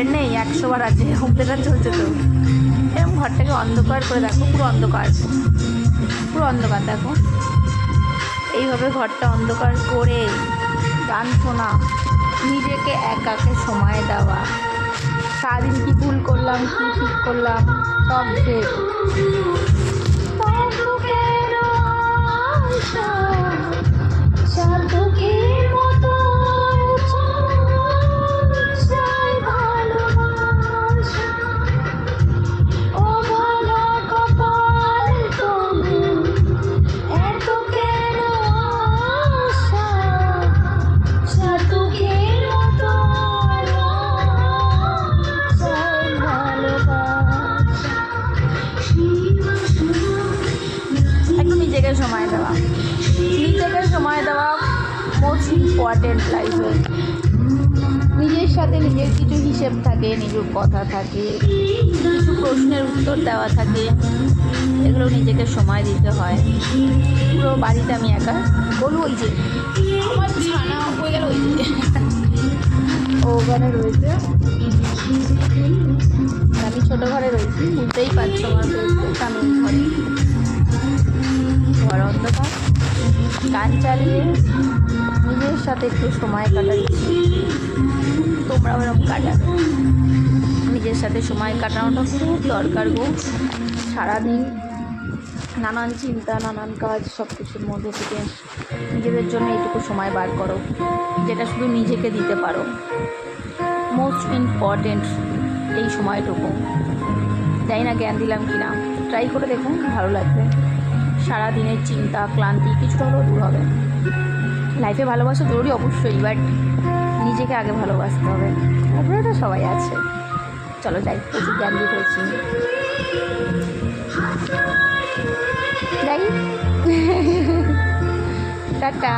Current নেই, 100 বার আছে, home theatre চলছে তো। এরকম ঘরটাকে অন্ধকার করে দেখো, পুরো অন্ধকার, পুরো অন্ধকার দেখো। এইভাবে ঘরটা অন্ধকার করে গান শোনা, নিজেকে একাকে সময় দেওয়া, সারাদিন কী ভুল করলাম, কী ঠিক করলাম সব শেষ। একটু নিজেকে সময় দেওয়া, নিজেকে সময় দেওয়া মোস্ট ইম্পর্টেন্ট লাইফে। নিজের সাথে নিজের কিছু হিসেব থাকে, নিজের কথা থাকে, কিছু প্রশ্নের উত্তর দেওয়া থাকে, এগুলো নিজেকে সময় দিতে হয়। পুরো বাড়িতে আমি একা, বলবো ওই যে আমার ছানা হয়ে গেল, ওই যে ওখানে রয়েছে, আমি ছোটো ঘরে রয়েছি, বুঝতেই পারছো আমার স্বামীর ঘরে। ঘর অন্ধকার, গান চালিয়ে নিজের সাথে একটু সময় কাটাচ্ছি, তোমরাও এরকম কাটাবে। নিজের সাথে সময় কাটানোটা খুব দরকার গো। সারাদিন নানান চিন্তা, নানান কাজ, সব কিছুর মধ্যে থেকে নিজেদের জন্য এইটুকু সময় বার করো, যেটা শুধু নিজেকে দিতে পারো। মোস্ট ইম্পর্টেন্ট এই সময়টুকু। জানি না জ্ঞান দিলাম কি না, ট্রাই করে দেখুন, ভালো লাগবে। সারাদিনের চিন্তা, ক্লান্তি কিছুটা হলেও দূর হবে। লাইফে ভালোবাসা জরুরি অবশ্যই, বাট নিজেকে আগে ভালোবাসতে হবে। তারপরে তো সবাই আছে। চলো যাই, প্রচুর জ্ঞান দিয়ে ফেলছি, যাই। টাটা।